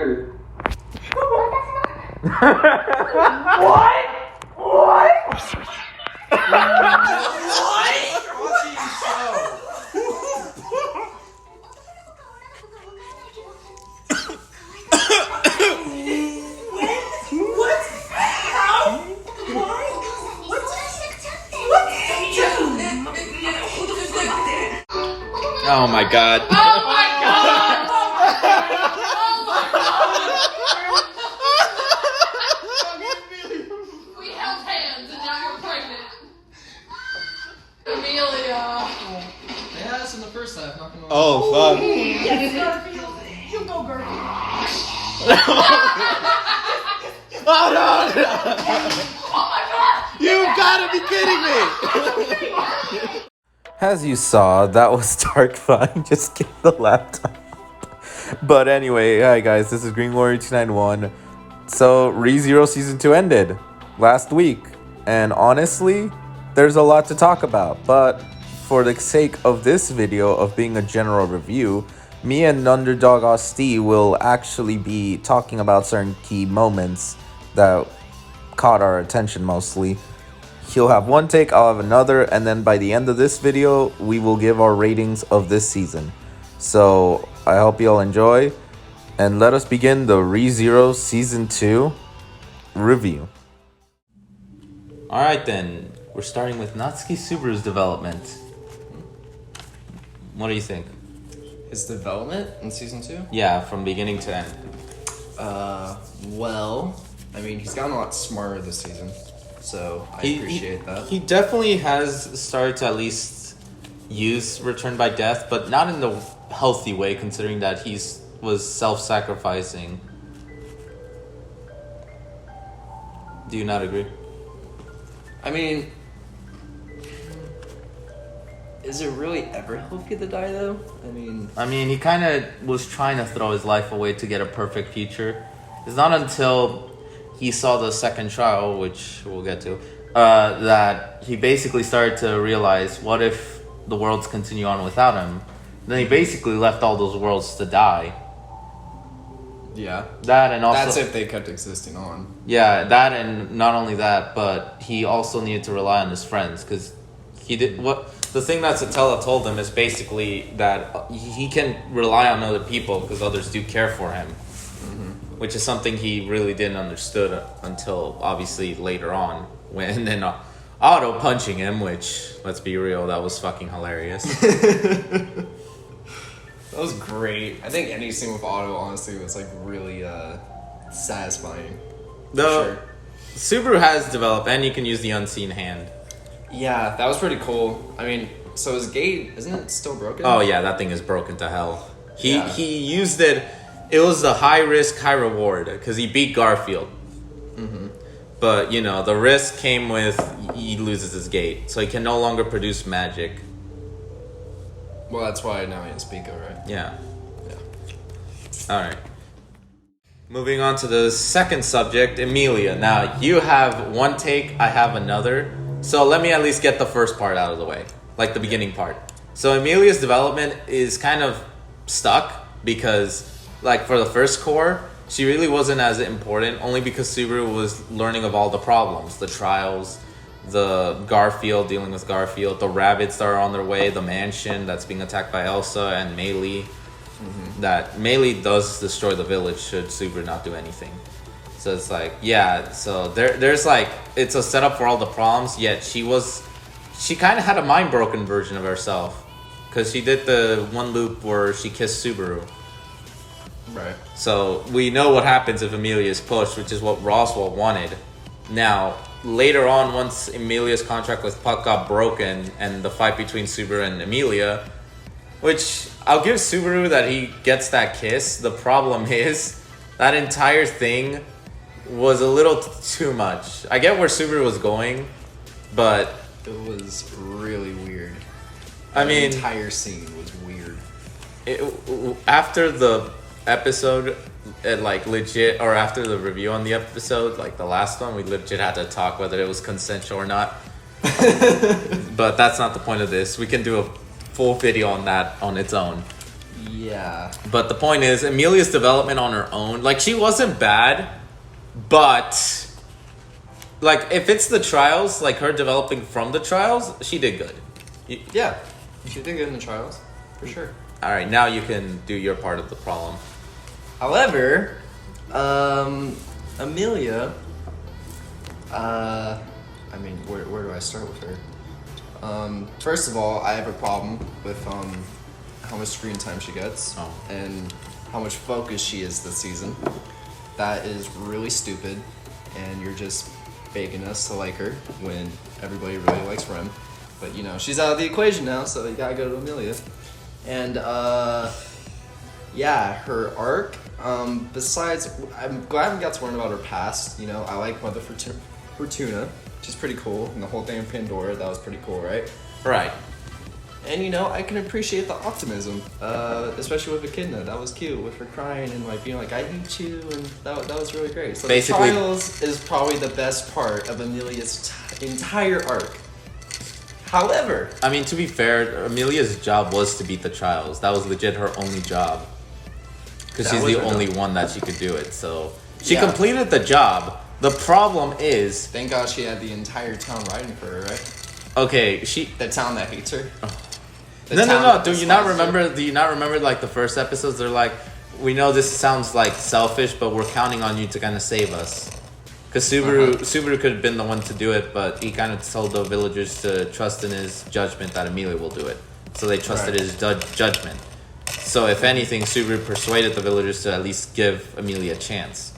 What? Oh my god. Oh my god! We held hands and now you're pregnant. Emilia. They had us in the first half, not gonna lie. Oh fuck. Yes, Garfield. You go, Garfield. Oh no! Oh my god! You gotta be kidding me! As you saw, that was Dark Fun. Just get the laptop. But anyway, hi guys, this is Green Glory 291. So, ReZero Season 2 ended last week. And honestly, there's a lot to talk about. But for the sake of this video, of being a general review, me and Underdog Osti will actually be talking about certain key moments that caught our attention mostly. He'll have one take, I'll have another, and then by the end of this video, we will give our ratings of this season. So, I hope you all enjoy, and let us begin the ReZero Season 2 review. Alright then, we're starting with Natsuki Subaru's development. What do you think? His development in season 2? Yeah, from beginning to end. Well, I mean, he's gotten a lot smarter this season, so I appreciate that. He definitely has started to at least use Return by Death, but not in the healthy way, considering that was self-sacrificing. Do you not agree? I mean, is it really ever healthy to die, though? I mean, he kind of was trying to throw his life away to get a perfect future. It's not until he saw the second trial, which we'll get to, that he basically started to realize, what if the worlds continue on without him? Then he basically left all those worlds to die. Yeah. That and also... That's if they kept existing on. Yeah, that and not only that, but he also needed to rely on his friends, because he did... The thing that Satella told him is basically that he can rely on other people because others do care for him. Which is something he really didn't understood until obviously later on, when then Otto punching him, which, let's be real, that was fucking hilarious. That was great. I think any scene with Otto, honestly, was like really satisfying. Though Subaru has developed, and you can use the unseen hand. Yeah, that was pretty cool. I mean, so his gate, isn't it still broken? Oh yeah, that thing is broken to hell. He used it. It was a high risk, high reward because he beat Garfield. But you know, the risk came with he loses his gate, so he can no longer produce magic. Well, that's why now he has Pico, right? Yeah. All right. Moving on to the second subject, Emilia. Now you have one take, I have another. So let me at least get the first part out of the way, like the beginning part. So Emilia's development is kind of stuck because, like, for the first core, she really wasn't as important, only because Subaru was learning of all the problems, the trials, the Garfield, dealing with Garfield, the rabbits that are on their way, the mansion that's being attacked by Elsa, and Melee. That Melee does destroy the village should Subaru not do anything. So it's like, yeah, so there's like, it's a setup for all the problems, yet she kind of had a mind-broken version of herself. Because she did the one loop where she kissed Subaru. Right. So we know what happens if Emilia is pushed, which is what Roswell wanted. Now, later on, once Emilia's contract with Puck got broken, and the fight between Subaru and Emilia, which I'll give Subaru that he gets that kiss. The problem is, that entire thing was a little too much. I get where Subaru was going, but it was really weird. I mean, the entire scene was weird. After the episode, after the review on the episode, like the last one, we legit had to talk whether it was consensual or not. But that's not the point of this. We can do a full video on that on its own. Yeah. But the point is, Emilia's development on her own, like, she wasn't bad, but, like, if it's the trials, like, her developing from the trials, she did good. Yeah. She did good in the trials, for sure. Alright, now you can do your part of the problem. However, Emilia, I mean, where do I start with her? First of all, I have a problem with how much screen time she gets and how much focus she is this season. That is really stupid, and you're just begging us to like her when everybody really likes Rem. But you know, she's out of the equation now, so you gotta go to Emilia. And yeah, her arc. Besides, I'm glad we got to learn about her past. You know, I like Mother Fortuna. She's pretty cool, and the whole thing in Pandora, that was pretty cool, right? Right. And you know, I can appreciate the optimism, especially with Echidna. That was cute, with her crying and like being like, "I hate you," and that was really great. So Basically, the trials is probably the best part of Emilia's entire arc. However, I mean, to be fair, Emilia's job was to beat the trials. That was legit her only job. Because she's the only one that she could do it. So she completed the job. The problem is, thank God she had the entire town riding for her, right? okay, The town that hates her. No. Do you not remember like the first episodes? They're like, we know this sounds like selfish, but we're counting on you to kind of save us. Because Subaru could have been the one to do it, but he kind of told the villagers to trust in his judgment that Emilia will do it. So they trusted his judgment. So if anything, Subaru persuaded the villagers to at least give Emilia a chance.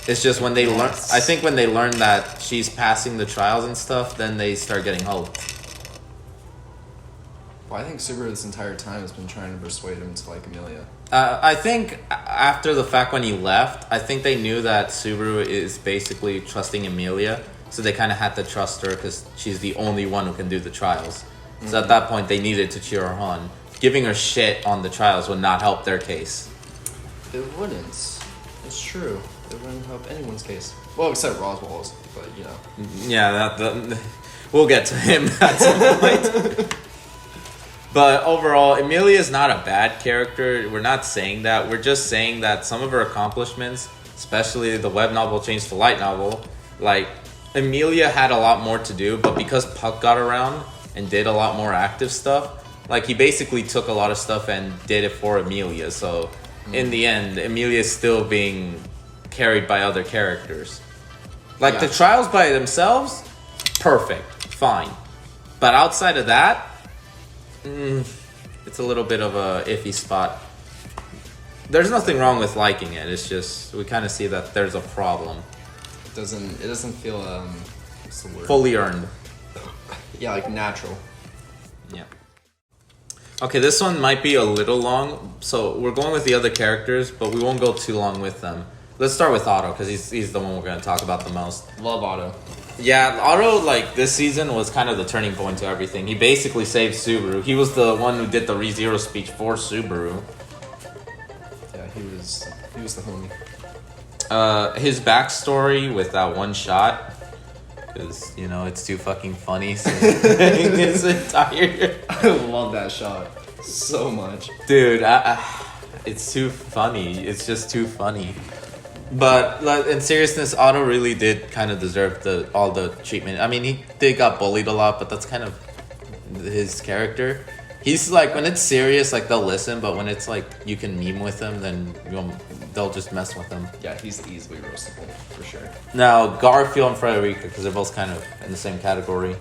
It's just when they learn, I think when they learn that she's passing the trials and stuff, then they start getting hope. Well, I think Subaru this entire time has been trying to persuade him to like Emilia. I think after the fact when he left, I think they knew that Subaru is basically trusting Emilia, so they kind of had to trust her because she's the only one who can do the trials. So at that point, they needed to cheer her on. Giving her shit on the trials would not help their case. It wouldn't. It's true. It wouldn't help anyone's case. Well, except Roswell's, but you know. Yeah, we'll get to him at some point. But overall, Emilia is not a bad character. We're not saying that. We're just saying that some of her accomplishments, especially the web novel changed to light novel, like, Emilia had a lot more to do, but because Puck got around and did a lot more active stuff, like, he basically took a lot of stuff and did it for Emilia. So, in the end, Emilia is still being carried by other characters. Like, the trials by themselves, perfect, fine. But outside of that, it's a little bit of a iffy spot. There's nothing wrong with liking it. It's just we kind of see that there's a problem. It doesn't feel what's the word? Fully earned. Yeah, like natural. Yeah. Okay, this one might be a little long, so we're going with the other characters, but we won't go too long with them. Let's start with Otto because he's the one we're going to talk about the most. Love Otto. Yeah, Otto, like, this season was kind of the turning point to everything. He basically saved Subaru. He was the one who did the ReZero speech for Subaru. Yeah, he was the homie. His backstory with that one shot is, you know, it's too fucking funny. So his entire... I love that shot so much. Dude, it's too funny. It's just too funny. But like, in seriousness, Otto really did kind of deserve all the treatment. I mean, he did got bullied a lot, but that's kind of his character. He's like, when it's serious, like, they'll listen, but when it's like you can meme with him, then they'll just mess with him. Yeah, he's easily roastable, for sure. Now, Garfield and Frederica, because they're both kind of in the same category.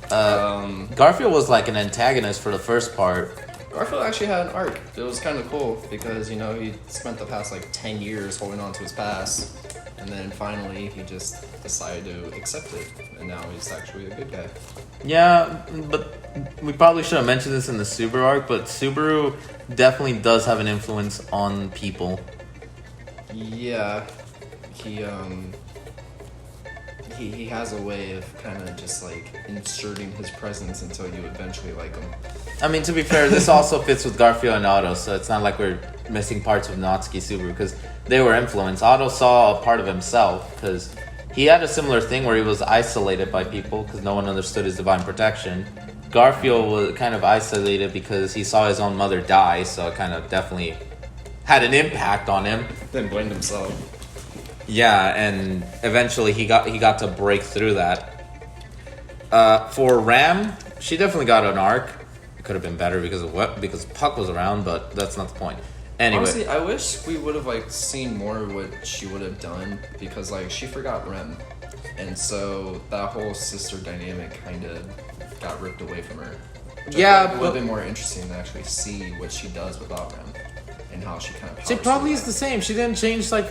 Garfield was like an antagonist for the first part. Garfield actually had an arc. It was kind of cool because, you know, he spent the past like 10 years holding on to his past, and then finally he just decided to accept it, and now he's actually a good guy. Yeah, but we probably should have mentioned this in the Subaru arc, but Subaru definitely does have an influence on people. Yeah, he has a way of kind of just like inserting his presence until you eventually like him. I mean, to be fair, this also fits with Garfield and Otto, so it's not like we're missing parts of Natsuki Subaru, because they were influenced. Otto saw a part of himself, because he had a similar thing where he was isolated by people, because no one understood his divine protection. Garfield was kind of isolated because he saw his own mother die, so it kind of definitely had an impact on him. Then blamed himself. Yeah, and eventually he got to break through that. For Ram, she definitely got an arc. It could have been better because Puck was around, but that's not the point. Anyway, honestly, I wish we would have like seen more of what she would have done because like she forgot Rem, and so that whole sister dynamic kind of got ripped away from her. Yeah, it would have been more interesting to actually see what she does without Rem and how she kind of. She probably is the same. She didn't change like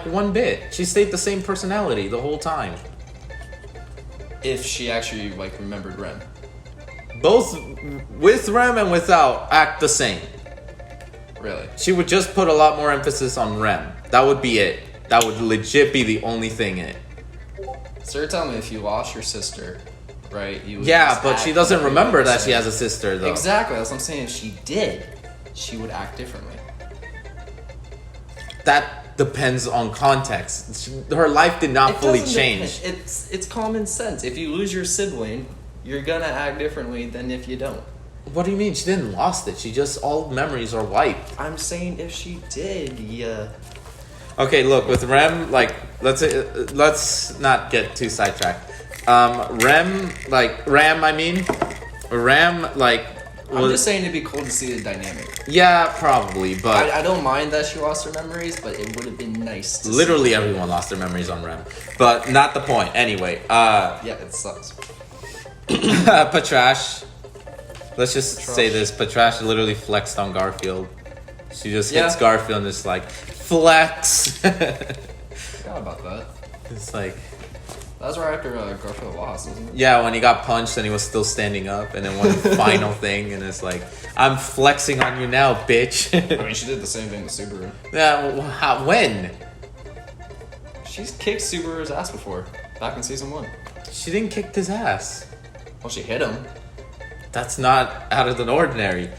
one bit. She stayed the same personality the whole time. If she actually like remembered Rem. Both with Rem and without act the same. Really? She would just put a lot more emphasis on Rem. That would be it. That would legit be the only thing in it. So you're telling me if you lost your sister, right? You would Yeah, just but act she doesn't differently, remember like that you she said. has a sister, though. Exactly, that's what I'm saying. If she did, she would act differently. That depends on context. Her life did not fully doesn't change. depend. It's common sense. If you lose your sibling, you're gonna act differently than if you don't. What do you mean? She didn't lost it. She just, all memories are wiped. I'm saying if she did, yeah. Okay, look, with Rem, like, let's not get too sidetracked. Ram, like, I'm just saying it'd be cool to see the dynamic. yeah, probably, but I don't mind that she lost her memories, but it would have been nice to literally see. everyone lost their memories on Rem. But not the point. Anyway, Yeah, it sucks. Patrash. Let's just Patrash. say this. Patrash literally flexed on Garfield. She just Yeah. hits Garfield and just like, flex. Forgot about that. It's like, That was right after Garfield lost, wasn't it? yeah, when he got punched and he was still standing up, and then one final thing, and it's like, I'm flexing on you now, bitch. I mean, she did the same thing with Subaru. Yeah, when? She's kicked Subaru's ass before, back in season 1. She didn't kick his ass. Well, she hit him. That's not out of the ordinary.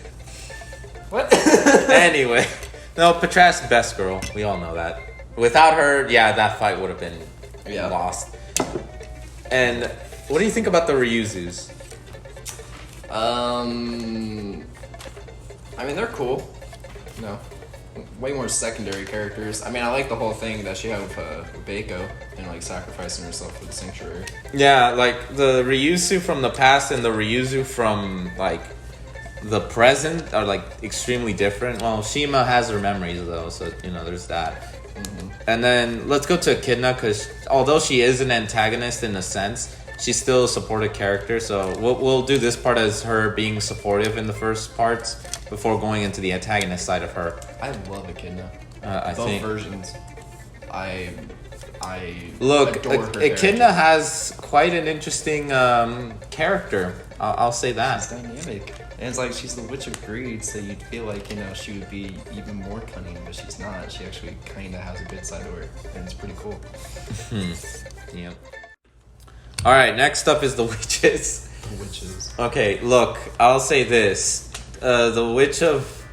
What? Anyway, no, Patra's best girl. We all know that. Without her, yeah, that fight would have been lost. And what do you think about the Ryuzus? I mean, they're cool. No. Way more secondary characters. I mean, I like the whole thing that she had with Beiko and like sacrificing herself for the sanctuary. Yeah, like the Ryuzu from the past and the Ryuzu from like the present are like extremely different. Well, Shima has her memories though, so you know there's that. Mm-hmm. And then let's go to Echidna, because although she is an antagonist in a sense, she's still a supportive character. So we'll do this part as her being supportive in the first parts before going into the antagonist side of her. I love Echidna. I Both think versions. I look, adore her Echidna character. has quite an interesting character. I'll say that. She's dynamic. And it's like she's the Witch of Greed, so you'd feel like, you know, she would be even more cunning, but she's not. She actually kind of has a good side to her, and it's pretty cool. Yep. All right, next up is the witches. Witches. Okay, look, I'll say this: the Witch of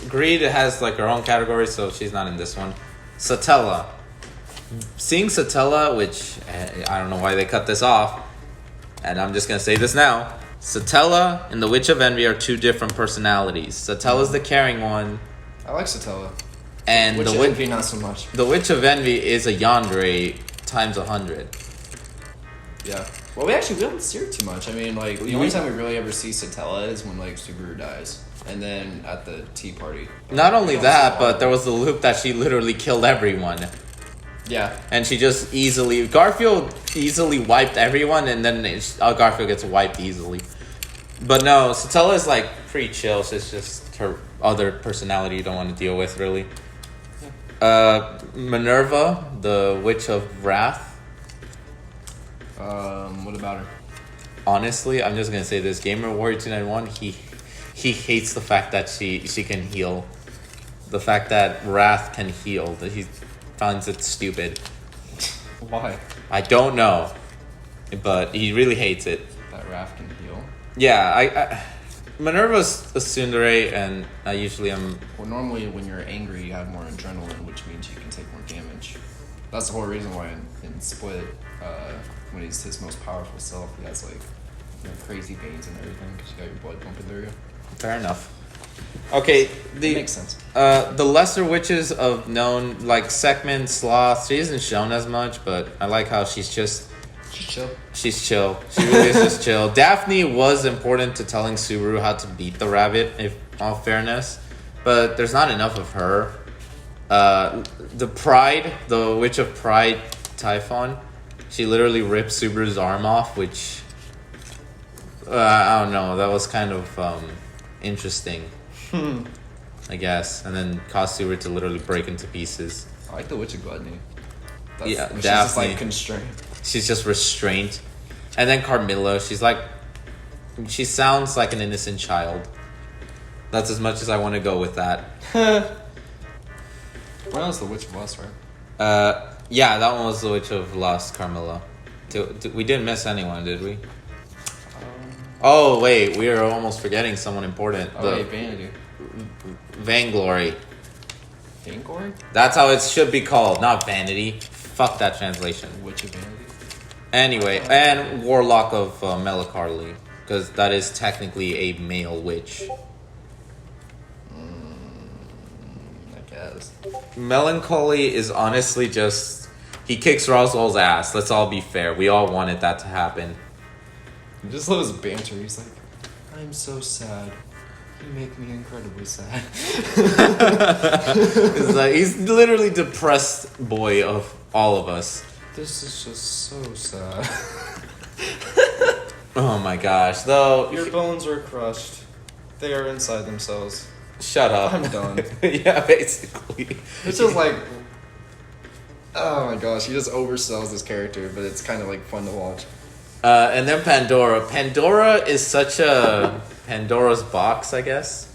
Greed has like her own category, so she's not in this one. Satella. Seeing Satella, which I don't know why they cut this off, and I'm just gonna say this now. Satella and the Witch of Envy are two different personalities. Satella's the caring one, I like Satella. and Witch the of Witch. Envy, not so much. The Witch of Envy is a yandere times 100. Yeah. Well, we don't see her too much. I mean, like, the only time we really ever see Satella is when, like, Subaru dies. And then at the tea party. Not only We don't that, see but her. there was the loop that she literally killed everyone. Yeah. And she just Garfield easily wiped everyone, and then Garfield gets wiped easily. But no, Satella is like pretty chill, so it's just her other personality you don't want to deal with, really. Minerva, the Witch of Wrath. What about her? Honestly, I'm just gonna say this: Gamer Warrior 291, he hates the fact that she can heal. The fact that Wrath can heal, that he finds it stupid. Why? I don't know, but he really hates it. That Raph can heal? Yeah, I Minerva's a tsundere, and I usually am. Well, normally when you're angry, you have more adrenaline, which means you can take more damage. That's the whole reason why in Split, when he's his most powerful self, he has like crazy veins and everything because you got your blood pumping through you. Fair enough. Okay, It the makes sense. the lesser witches of known, like Sekhmet, Sloth, she isn't shown as much, but I like how she's chill. She's chill. She really is just chill. Daphne was important to telling Subaru how to beat the rabbit, if all fairness, but there's not enough of her. The Witch of Pride, Typhon, she literally ripped Subaru's arm off, which I don't know. That was kind of interesting, I guess, and then caused Subaru to literally break into pieces. I like the Witch of Gluttony. Yeah, she's Daphne. just like constrained. She's just restrained. And then Carmilla, she sounds like an innocent child. That's as much as I want to go with that. When was the Witch of Lust, right? Yeah, that one was the Witch of Lust, Carmilla. We didn't miss anyone, did we? Oh, wait, we are almost forgetting someone important. Vanity. Vainglory. Vainglory? That's how it should be called, not Vanity. Fuck that translation. Witch of Vanity? Anyway, and Warlock of Melicarly, because that is technically a male witch. I guess. Melancholy is honestly just... He kicks Roswell's ass. Let's all be fair. We all wanted that to happen. I just love his banter. He's like, I'm so sad. You make me incredibly sad. It's like, he's literally depressed boy of all of us. This is just so sad. Oh my gosh. Though... Your bones are crushed. They are inside themselves. Shut up. I'm done. Yeah, basically. It's just like... Oh my gosh, he just oversells this character, but it's kind of like fun to watch. And then Pandora. Pandora is such a Pandora's box, I guess.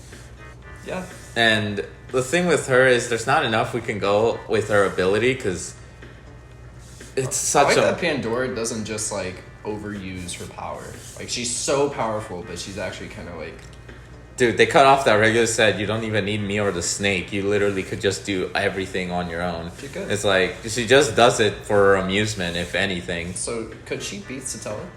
Yeah. And the thing with her is there's not enough we can go with her ability because it's such I like a... that Pandora doesn't just like overuse her power. Like she's so powerful, but she's actually kind of like... Dude, they cut off that regular set. You don't even need me or the snake. You literally could just do everything on your own. She could. It's like, she just does it for her amusement, if anything. So, could she beat Satella?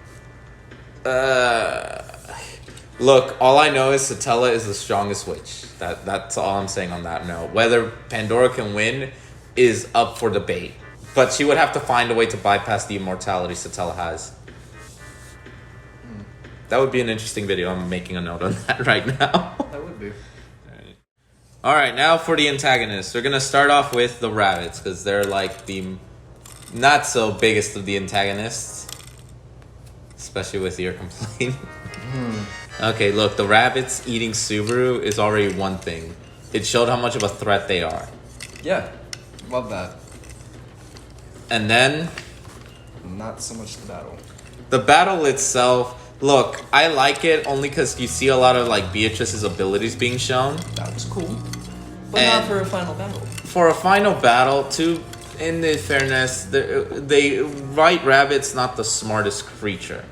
Look, all I know is Satella is the strongest witch. That's all I'm saying on that note. Whether Pandora can win is up for debate. But she would have to find a way to bypass the immortality Satella has. That would be an interesting video. I'm making a note on that right now. That would be. Alright, now for the antagonists. We're going to start off with the rabbits, because they're like the not so biggest of the antagonists. Especially with your complaint. Okay, look, the rabbits eating Subaru is already one thing. It showed how much of a threat they are. Yeah, love that. And then... Not so much the battle. The battle itself... Look, I like it only because you see a lot of like Beatrice's abilities being shown. That was cool. But And- not for a final battle. For a final battle, too, in the fairness, White Rabbit's not the smartest creature.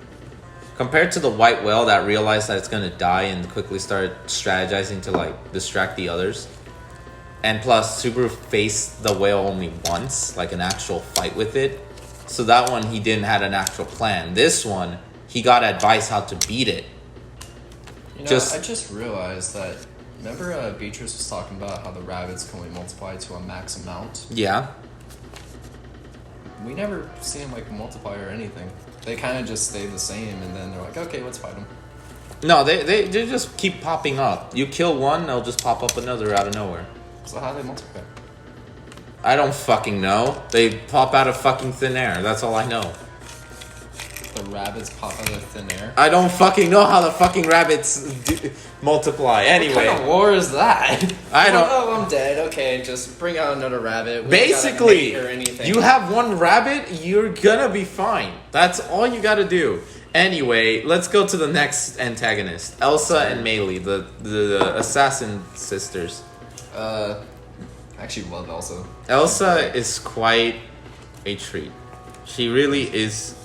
Compared to the White Whale that realized that it's gonna die and quickly started strategizing to like distract the others. And plus, Subaru faced the whale only once, like an actual fight with it. So that one, he didn't have an actual plan. This one, he got advice how to beat it. You know, Just- I just realized that. Remember, Beatrice was talking about how the rabbits can only multiply to a max amount. Yeah. We never see them like multiply or anything. They kind of just stay the same, and then they're like, okay, let's fight them. No, they just keep popping up. You kill one, they'll just pop up another out of nowhere. So how do they multiply? I don't fucking know. They pop out of fucking thin air. That's all I know. The rabbits pop out of thin air. I don't fucking know how the fucking rabbits multiply. Anyway, What kind of war is that? I don't- Oh, I'm dead. Okay, just bring out another rabbit. We basically, gotta mate or anything. you have one rabbit, you're gonna be fine. That's all you gotta do. Anyway, let's go to the next antagonist. Elsa and Meili, the assassin sisters. I actually love Elsa. Elsa is quite a treat. She really is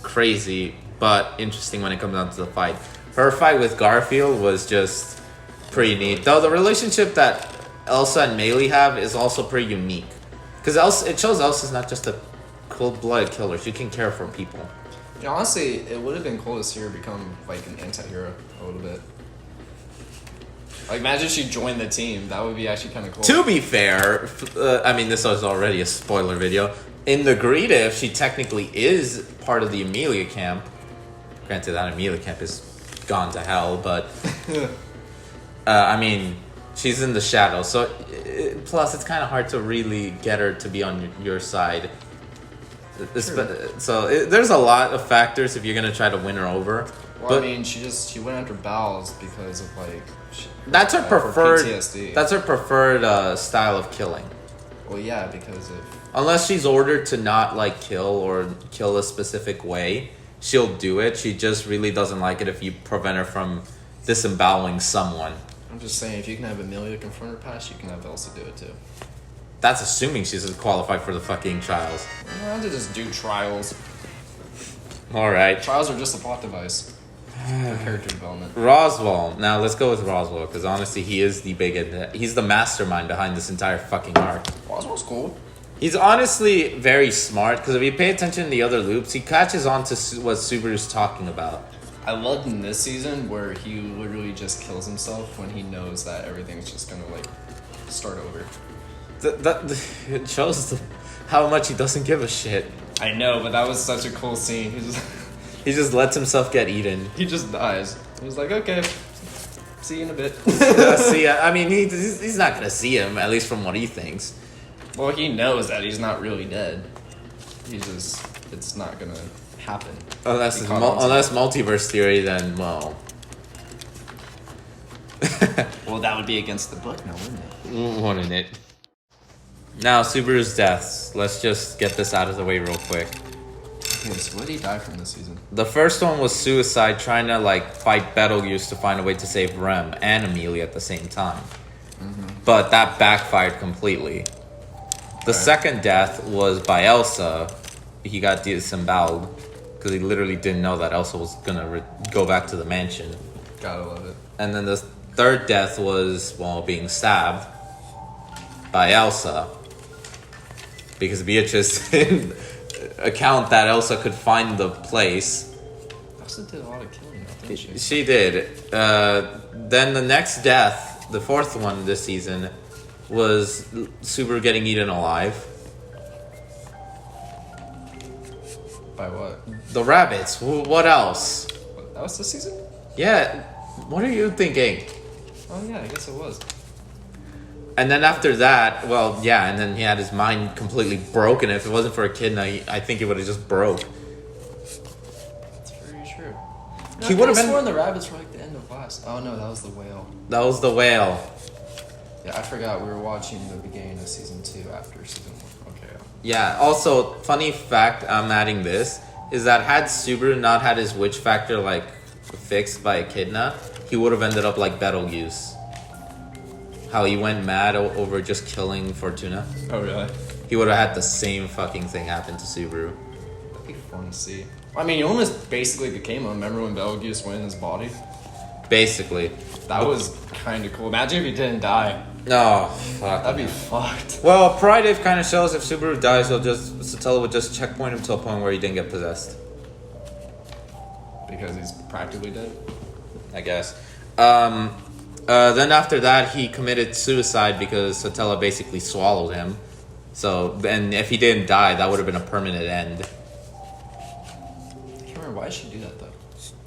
crazy, but interesting when it comes down to the fight. Her fight with Garfield was just pretty neat. Though the relationship that Elsa and Meili have is also pretty unique. Because it shows Elsa's not just a cold-blooded killer. She can care for people. Yeah, honestly, it would have been cool to see her become like an anti-hero a little bit. Like, imagine she joined the team. That would be actually kind of cool. To be fair, I mean, this was already a spoiler video. In the Greediff, she technically is part of the Emilia camp. Granted, that Emilia camp is gone to hell, but I mean, she's in the shadow. So, plus, it's kind of hard to really get her to be on your side. So, there's a lot of factors if you're gonna try to win her over. Well, But I mean, she went after Bowles because of like. that's her preferred. PTSD. That's her preferred style of killing. Well, yeah, because of. Unless she's ordered to not like kill or kill a specific way, she'll do it. She just really doesn't like it if you prevent her from disemboweling someone. I'm just saying, if you can have Emilia confront her past, you can have Elsa do it too. That's assuming she's qualified for the fucking trials. You don't have to just do trials. Alright. Trials are just a plot device. For character development. Roswell. Now let's go with Roswell, because honestly he is he's the mastermind behind this entire fucking arc. Roswell's cool. He's honestly very smart, because if you pay attention to the other loops, he catches on to what Subaru's talking about. I loved in this season where he literally just kills himself when he knows that everything's just gonna like start over. It shows how much he doesn't give a shit. I know, but that was such a cool scene. He just lets himself get eaten. He just dies. He was like, okay, see you in a bit. See, I mean, he's not gonna see him, at least from what he thinks. Well, he knows that he's not really dead. It's not gonna happen. Unless multiverse theory, then, well. Well, that would be against the book now, wouldn't it? Wouldn't it? Now, Subaru's deaths. Let's just get this out of the way real quick. Okay, so what did he die from this season? The first one was suicide, trying to like fight Betelgeuse to find a way to save Rem and Emilia at the same time. Mm-hmm. But that backfired completely. The second death was by Elsa. He got disemboweled because he literally didn't know that Elsa was gonna go back to the mansion. Gotta love it. And then the third death was, well, being stabbed by Elsa. Because Beatrice didn't account that Elsa could find the place. Elsa did a lot of killing, didn't she? She did. Then the next death, the fourth one this season, was Subaru getting eaten alive. By what? The rabbits. What else? That was this season? Yeah. What are you thinking? Oh yeah, I guess it was. And then after that, well, yeah, and then he had his mind completely broken. If it wasn't for Echidna, I think it would have just broke. That's very true. He would have been. sworn the rabbits were like the end of last. Oh no, that was the whale. That was the whale. Yeah, I forgot we were watching the beginning of season 2 after season 1. Okay. Yeah. Also, funny fact, I'm adding this, is that had Subaru not had his witch factor like fixed by Echidna, he would have ended up like Betelgeuse. How he went mad over just killing Fortuna. Oh really? He would have had the same fucking thing happen to Subaru. That'd be fun to see. I mean, he almost basically became him. Remember when Betelgeuse went in his body? Basically. That was kind of cool. Imagine if he didn't die. Oh, fuck. That'd be fucked. Well, Pride kind of shows if Subaru dies, Satella would just checkpoint him to a point where he didn't get possessed. Because he's practically dead? I guess. Then after that, he committed suicide because Satella basically swallowed him. So, and if he didn't die, that would have been a permanent end. I can't remember. Why did she do that, though?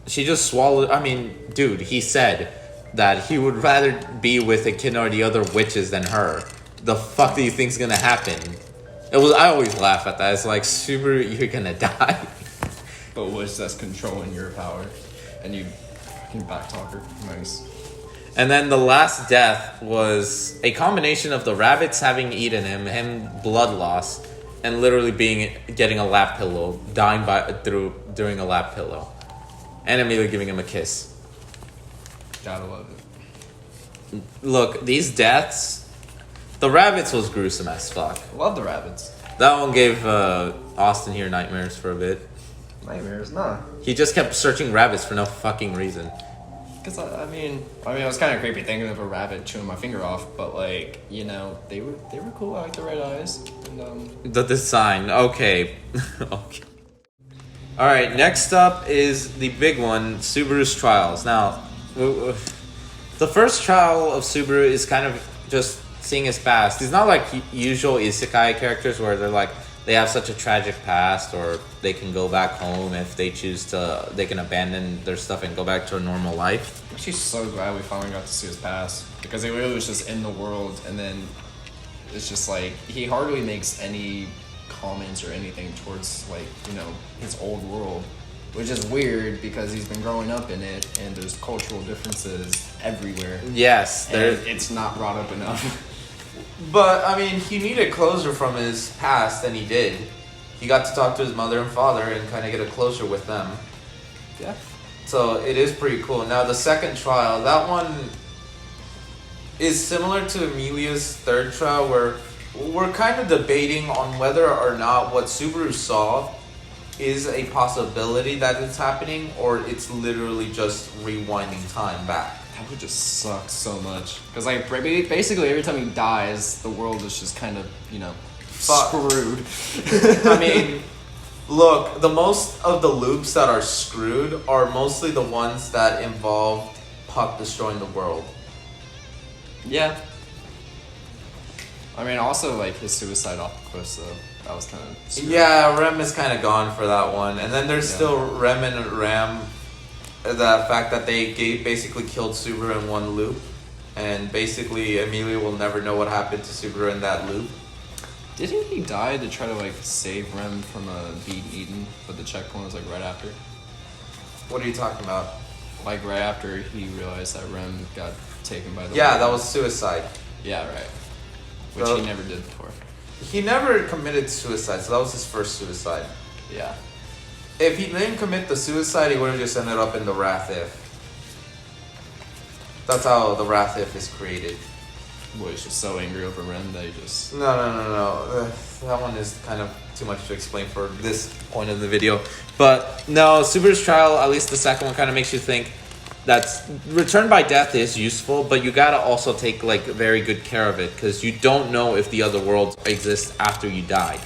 She just swallowed. I mean, dude, he said that he would rather be with Echidna or the other witches than her. The fuck do you think's gonna happen? I always laugh at that. It's like, Subaru, you're gonna die. But witch that's controlling your power. And you fucking backtalk her. Nice. And then the last death was a combination of the rabbits having eaten him blood loss, and literally getting a lap pillow, dying during a lap pillow, and Emilia giving him a kiss. Gotta love it. Look, these deaths, the rabbits was gruesome as fuck. Love the rabbits. That one gave Austin here nightmares for a bit. Nightmares, nah. He just kept searching rabbits for no fucking reason. Because, I mean, it was kind of creepy thinking of a rabbit chewing my finger off, but, like, you know, they were cool. I like the red eyes. And, The design, okay. Okay. All right, next up is the big one, Subaru's trials. Now, the first trial of Subaru is kind of just seeing his past. He's not like usual isekai characters where they're like they have such a tragic past, or they can go back home if they choose to. They can abandon their stuff and go back to a normal life. I'm actually so glad we finally got to see his past, because he really was just in the world, and then it's just like he hardly makes any comments or anything towards, like, you know, his old world, which is weird because he's been growing up in it and there's cultural differences everywhere. Yes, and it's not brought up enough. But I mean, he needed closure from his past, and he did. He got to talk to his mother and father and kind of get a closure with them. Yeah. So it is pretty cool. Now the second trial, that one is similar to Emilia's third trial, where we're kind of debating on whether or not what Subaru saw is a possibility that it's happening, or it's literally just rewinding time back. That would just suck so much. Because, like, basically every time he dies, the world is just kind of, you know, screwed. I mean, look, the most of the loops that are screwed are mostly the ones that involve Puck destroying the world. Yeah. I mean, also, like, his suicide off the cliffs, though. That was kind of screwed. Yeah, Rem is kind of gone for that one. And then there's still Rem and Ram. The fact that they basically killed Subaru in one loop. And basically, Emilia will never know what happened to Subaru in that loop. Didn't he die to try to, like, save Rem from being eaten, but the checkpoint was, like, right after? What are you talking about? Like, right after he realized that Rem got taken by the Yeah, whale. that was suicide. Yeah, right. Which So- he never did before. He never committed suicide, so that was his first suicide. Yeah. If he didn't commit the suicide, he would have just ended up in the Wrath If. That's how the Wrath If is created. Boy, he's just so angry over Rem that he just... No. That one is kind of too much to explain for this point of the video. But no, Subaru's trial, at least the second one, kind of makes you think that return by death is useful, but you gotta also take like very good care of it, because you don't know if the other worlds exist after you die.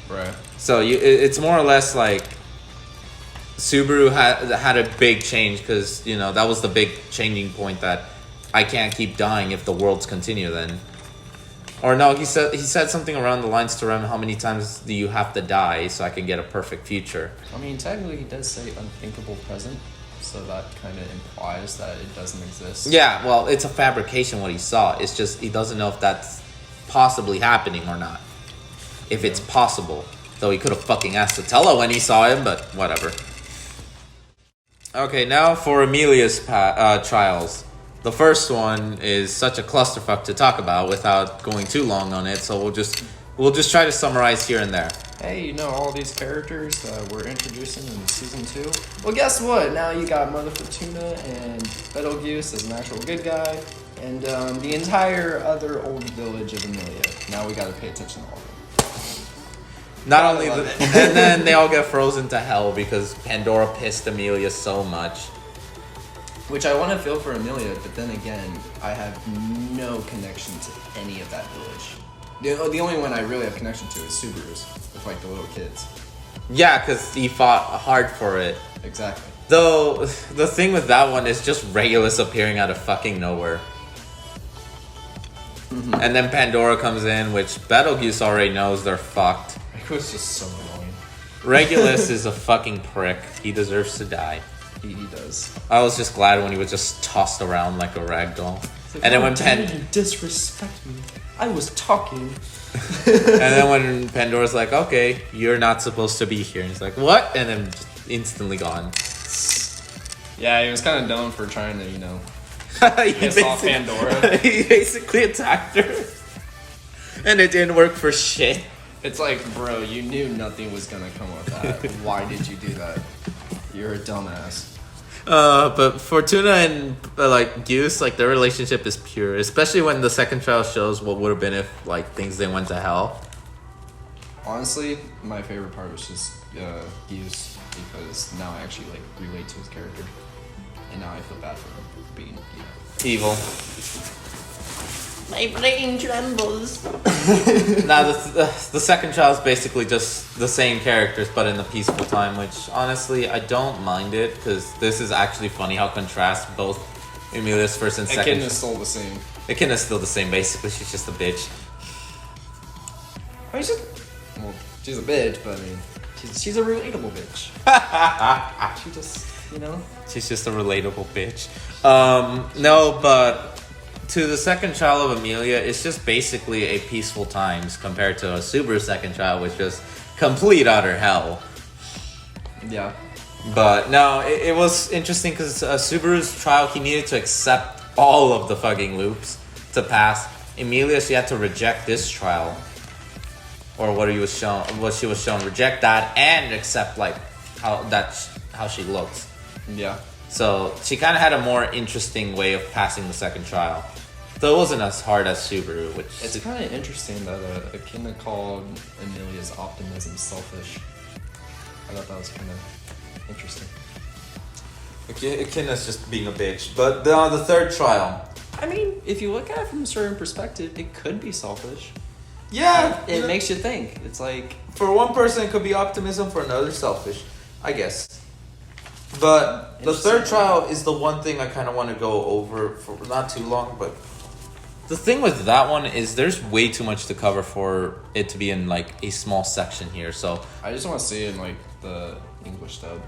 Right. So it's more or less like Subaru had a big change, because you know that was the big changing point, that I can't keep dying if the worlds continue then. Or no, he said something around the lines to Rem, how many times do you have to die so I can get a perfect future? I mean, technically he does say unthinkable present, so that kind of implies that it doesn't exist. Yeah, well, it's a fabrication what he saw. It's just he doesn't know if that's possibly happening or not. If it's possible. Though he could have fucking asked Sotelo when he saw him, but whatever. Okay, now for Emilia's trials. The first one is such a clusterfuck to talk about without going too long on it, so we'll just try to summarize here and there. Hey, you know all these characters that we're introducing in season 2? Well, guess what? Now you got Mother Fortuna and Betelgeuse as an actual good guy, and the entire other old village of Emilia. Now we gotta pay attention to all of them. Not only and then they all get frozen to hell because Pandora pissed Emilia so much. Which I want to feel for Emilia, but then again, I have no connection to any of that village. The only one I really have connection to is Subaru's, with like the little kids. Yeah, because he fought hard for it. Exactly. Though, the thing with that one is just Regulus appearing out of fucking nowhere. Mm-hmm. And then Pandora comes in, which Betelgeuse already knows they're fucked. Regulus is so annoying. Regulus is a fucking prick. He deserves to die. He does. I was just glad when he was just tossed around like a rag doll. Like, and then when you disrespect me. I was talking. And then when Pandora's like, okay, you're not supposed to be here. And he's like, what? And then just instantly gone. Yeah, he was kind of dumb for trying to, you know, he piss off Pandora. He basically attacked her. And it didn't work for shit. It's like, bro, you knew nothing was gonna come with that. Why did you do that? You're a dumbass. But Fortuna and like Goose, like their relationship is pure, especially when the second trial shows what would have been if like things they went to hell. Honestly, my favorite part was just Goose, because now I actually like relate to his character, and now I feel bad for him being, you know, Evil. My brain trembles. Now, the second trial is basically just the same characters, but in the peaceful time, which honestly, I don't mind it, because this is actually funny how contrast both Emilia's first and second. Echidna's still the same. Echidna's still the same, basically. She's just a bitch. I mean, she's a bitch, but I mean, she's a relatable bitch. She just, you know. She's just a relatable bitch. No, but to the second trial of Emilia, it's just basically a peaceful times compared to a Subaru's second trial, which was complete utter hell. Yeah. But no, it was interesting because Subaru's trial, he needed to accept all of the fucking loops to pass. Emilia, she had to reject this trial, or what she was shown, reject that and accept like how she looks. Yeah. So she kind of had a more interesting way of passing the second trial. Though it wasn't as hard as Subaru, which... It's kind of interesting that Echidna called Emilia's optimism selfish. I thought that was kind of interesting. Echidna's just being a bitch. But the third trial... I mean, if you look at it from a certain perspective, it could be selfish. Yeah! It makes you think. It's like... For one person, it could be optimism. For another, selfish. I guess. But the third trial is the one thing I kind of want to go over for not too long, but... The thing with that one is there's way too much to cover for it to be in like a small section here, so... I just want to see it in like the English dub.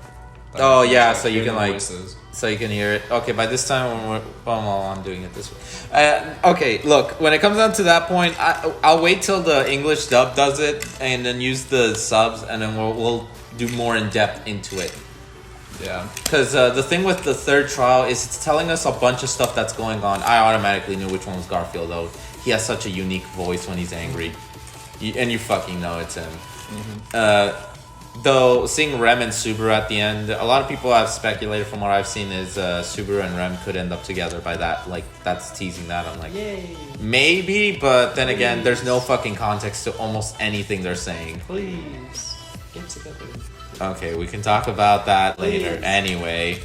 Like, oh yeah, like, so you can like... voices. So you can hear it. Okay, by this time when I'm doing it this way. Okay, look, when it comes down to that point, I'll wait till the English dub does it and then use the subs, and then we'll do more in depth into it. Yeah. Because the thing with the third trial is it's telling us a bunch of stuff that's going on. I automatically knew which one was Garfield, though. He has such a unique voice when he's angry. And you fucking know it's him. Mm-hmm. Though, seeing Rem and Subaru at the end, a lot of people have speculated from what I've seen is Subaru and Rem could end up together by that. Like, that's teasing that. I'm like, yay. Maybe, but then again, there's no fucking context to almost anything they're saying. Please, get together. Okay, we can talk about that later. Please. Anyway,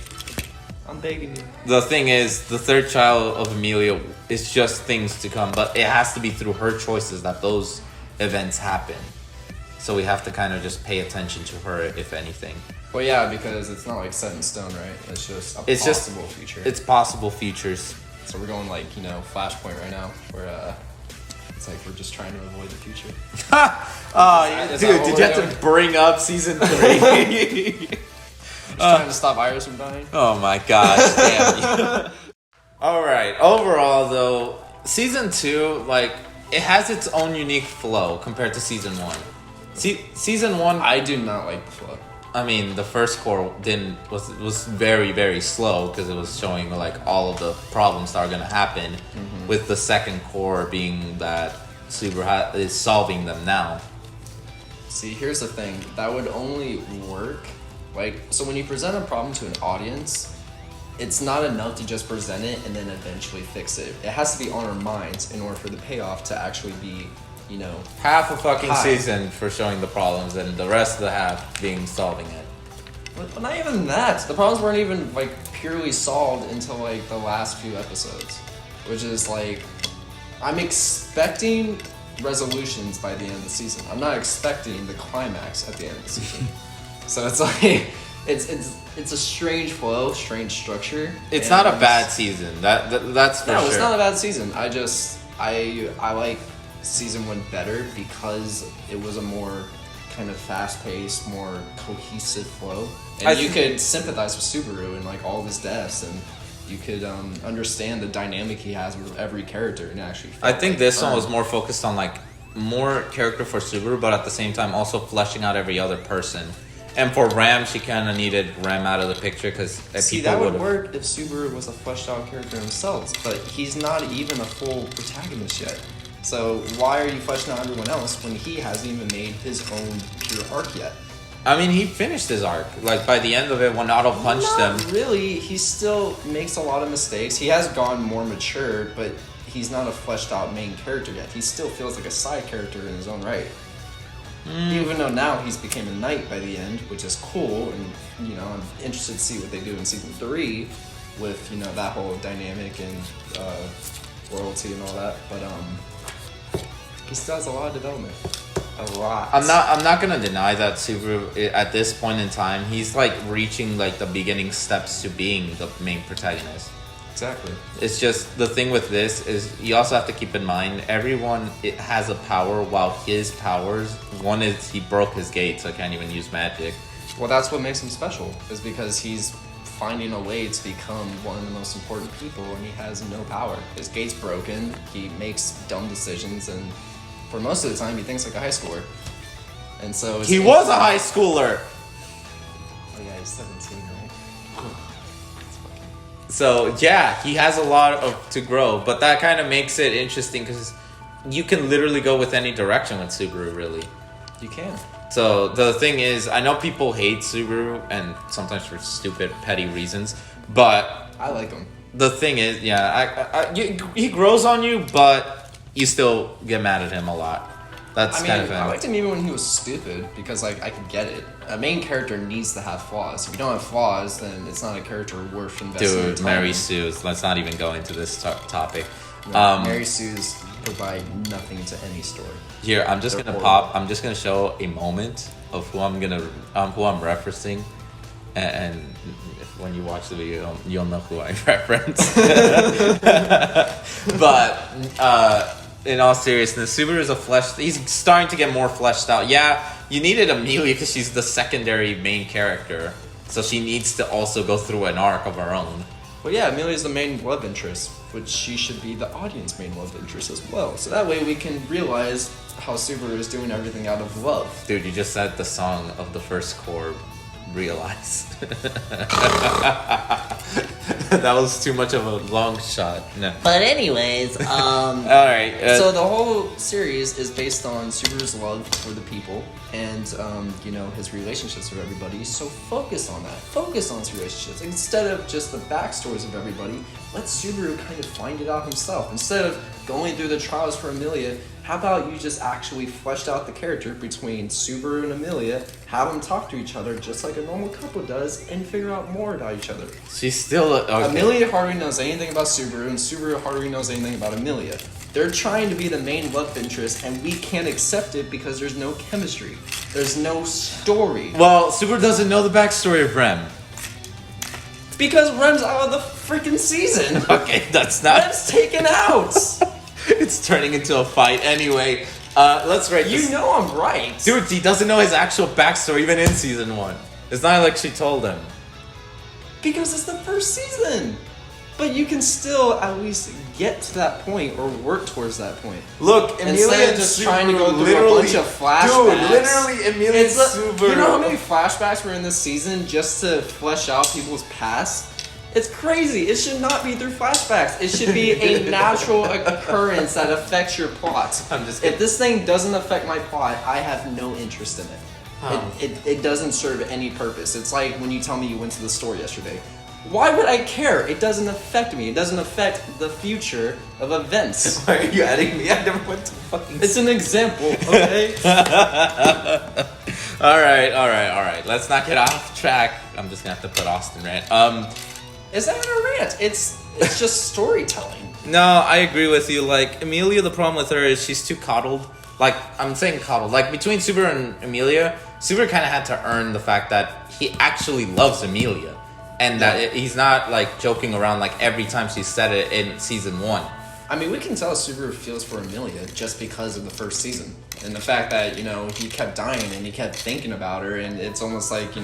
I'm begging you. the thing is, the third child of Emilia is just things to come, but it has to be through her choices that those events happen. So we have to kind of just pay attention to her, if anything. Well, yeah, because it's not like set in stone, right? It's just a possible future. It's possible futures. So we're going like, Flashpoint right now, where it's like we're just trying to avoid the future. Dude, did you have to bring up season 3? Just trying to stop Iris from dying. Oh my gosh, damn you. Alright, overall though, season 2, like, it has its own unique flow compared to season 1. Season 1... I do not like the flow. I mean, the first core was very, very slow because it was showing like all of the problems that are going to happen, with the second core being that Subaru is solving them now. See, here's the thing. That would only work. So when you present a problem to an audience, it's not enough to just present it and then eventually fix it. It has to be on our minds in order for the payoff to actually be, half a fucking high. season for showing the problems and the rest of the half being solving it. But not even that. The problems weren't even purely solved until the last few episodes, which is I'm expecting resolutions by the end of the season. I'm not expecting the climax at the end of the season. So it's it's a strange flow, strange structure. It's not a bad season. That's for sure. No, it's not a bad season. I like season 1 better because it was a more kind of fast-paced, more cohesive flow, and you could sympathize with Subaru and all of his deaths, and you could understand the dynamic he has with every character, and actually. I think this one was more focused on more character for Subaru, but at the same time also fleshing out every other person. And for Ram, she kind of needed Ram out of the picture because that would work if Subaru was a fleshed out character himself, but he's not even a full protagonist yet. So why are you fleshing out everyone else when he hasn't even made his own pure arc yet? I mean, he finished his arc. By the end of it, when Otto punched him... Not really. He still makes a lot of mistakes. He has gone more mature, but he's not a fleshed out main character yet. He still feels like a side character in his own right. Even though now he's became a knight by the end, which is cool, and I'm interested to see what they do in season 3 with that whole dynamic and royalty and all that, but he still has a lot of development. A lot. I'm not gonna deny that Subaru at this point in time, he's like reaching like the beginning steps to being the main protagonist. Exactly. It's just the thing with this is you also have to keep in mind everyone has a power, while his powers, one is he broke his gate, so can't even use magic. Well, that's what makes him special, is because he's finding a way to become one of the most important people, and he has no power. His gate's broken, he makes dumb decisions, and for most of the time he thinks like a high schooler. And so He was a high schooler! Oh yeah, he's 17, right? So yeah, he has a lot to grow, but that kind of makes it interesting because you can literally go with any direction with Subaru, really. You can. So the thing is, I know people hate Subaru, and sometimes for stupid, petty reasons, but I like him. the thing is, yeah, he grows on you, but you still get mad at him a lot. That's kind of I liked him even when he was stupid, because like I could get it. A main character needs to have flaws. If you don't have flaws, then it's not a character worth investing in Dude, time. Mary Sue's. Let's not even go into this topic. No, Mary Sue's provide nothing to any story. Here, I'm just They're gonna horrible. I'm just gonna show a moment of who I'm referencing, and when you watch the video, you'll know who I reference. But in all seriousness, Subaru is he's starting to get more fleshed out. Yeah, you needed Emilia because she's the secondary main character, so she needs to also go through an arc of her own. Well, yeah, Emilia's the main love interest, which she should be the audience main love interest as well. So that way we can realize how Subaru is doing everything out of love. Dude, you just said the song of the first core, Realize. That was too much of a long shot. No. But anyways, Alright. So the whole series is based on Subaru's love for the people and, his relationships with everybody. So focus on that. Focus on his relationships. Instead of just the backstories of everybody, let Subaru kind of find it out himself. Instead of going through the trials for Emilia, how about you just actually fleshed out the character between Subaru and Emilia, have them talk to each other just like a normal couple does, and figure out more about each other. She's still... Okay. Emilia hardly knows anything about Subaru, and Subaru hardly knows anything about Emilia. They're trying to be the main love interest, and we can't accept it because there's no chemistry. There's no story. Well, Subaru doesn't know the backstory of Rem. Because Rem's out of the freaking season. Okay, that's not... Rem's taken out. It's turning into a fight anyway. Let's rate this. You know I'm right. Dude, he doesn't know his actual backstory even in season 1. It's not like she told him. Because it's the first season. But you can still at least get to that point or work towards that point. Look, Emilia Instead and of just Subaru trying to go through literally, a bunch of flashbacks. Dude, literally, Emilia and Subaru. You know how many flashbacks were in this season just to flesh out people's past? It's crazy. It should not be through flashbacks. It should be a natural occurrence that affects your plot. I'm just If this thing doesn't affect my plot, I have no interest in it. It doesn't serve any purpose. It's like when you tell me you went to the store yesterday. Why would I care? It doesn't affect me. It doesn't affect the future of events. Why are you adding me? I never went to fucking... It's an example, okay? Alright. Let's not get off track. I'm just gonna have to put Austin rant. Is that a rant? It's just storytelling. No, I agree with you. Like, Emilia, the problem with her is she's too coddled. Like, I'm saying coddled. Like, between Subaru and Emilia, Subaru kind of had to earn the fact that he actually loves Emilia. And that he's not, like, joking around, like, every time she said it in season 1. I mean, we can tell Subaru feels for Emilia just because of the first season. And the fact that, he kept dying and he kept thinking about her. And it's almost like,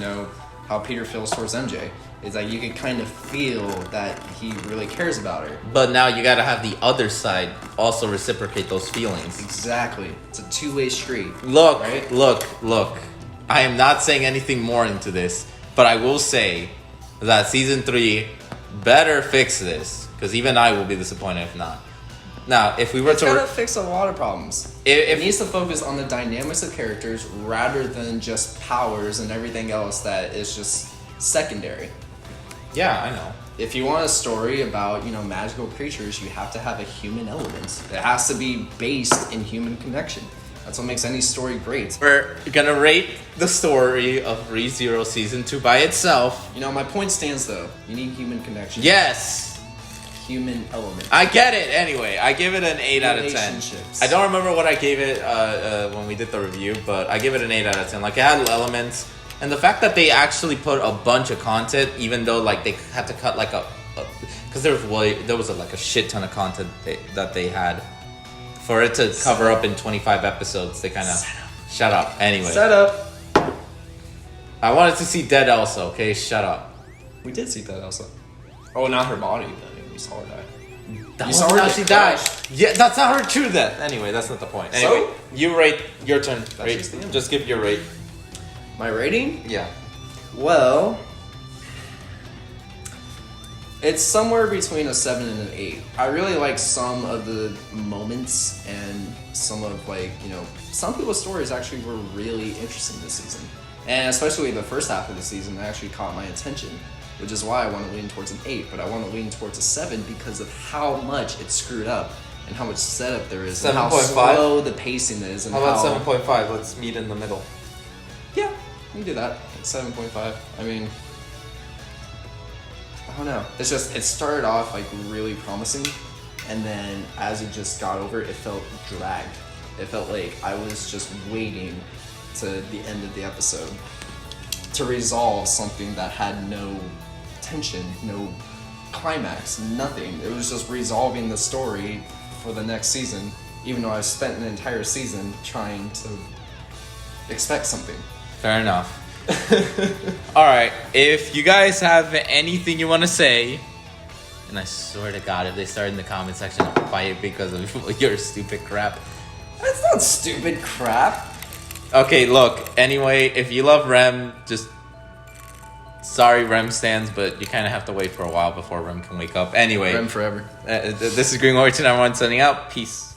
how Peter feels towards MJ. Is that you can kind of feel that he really cares about her. But now you gotta have the other side also reciprocate those feelings. Exactly. It's a two-way street. Look, right? look. I am not saying anything more into this, but I will say that season 3 better fix this, because even I will be disappointed if not. Now, if we were It's to... gotta fix a lot of problems. If It needs to focus on the dynamics of characters rather than just powers and everything else that is just secondary. Yeah, I know. If you want a story about, magical creatures, you have to have a human element. It has to be based in human connection. That's what makes any story great. We're gonna rate the story of ReZero Season 2 by itself. My point stands though. You need human connection. Yes! human element. I get it. Anyway, I give it an 8 out of 10. Relationships. I don't remember what I gave it when we did the review, but I give it an 8 out of 10. Like, it had elements, and the fact that they actually put a bunch of content, even though like they had to cut like because there was like a shit ton of content that they had for it to cover up in 25 episodes. They kind of shut up. Anyway, Set up. I wanted to see Dead Elsa. Okay, shut up. We did see that also. Oh, not her body. Then we saw her die. That You was saw her how get she died. crushed. Yeah, that's not her true death. Anyway, that's not the point. Anyway, So? you rate your turn. Rate. just the end. Just give your rate. My rating? Yeah. Well, it's somewhere between a 7 and an 8. I really like some of the moments and some of some people's stories actually were really interesting this season. And especially the first half of the season actually caught my attention, which is why I want to lean towards an 8, but I want to lean towards a 7 because of how much it's screwed up and how much setup there is and how 7.5? slow the pacing is. And How about 7.5? Let's meet in the middle. Yeah, we can do that. 7.5. I mean, I don't know. It's just, it started off like really promising, and then as it just got over, it felt dragged. It felt like I was just waiting to the end of the episode to resolve something that had no tension, no climax, nothing. It was just resolving the story for the next season, even though I spent an entire season trying to expect something. Fair enough. All right. If you guys have anything you want to say, and I swear to God, if they start in the comment section, I'll fight because of your stupid crap. That's not stupid crap. Okay, look. Anyway, if you love Rem, just sorry, Rem stands, but you kind of have to wait for a while before Rem can wake up. Anyway, Rem forever. this is Green Origin. Everyone signing out. Peace.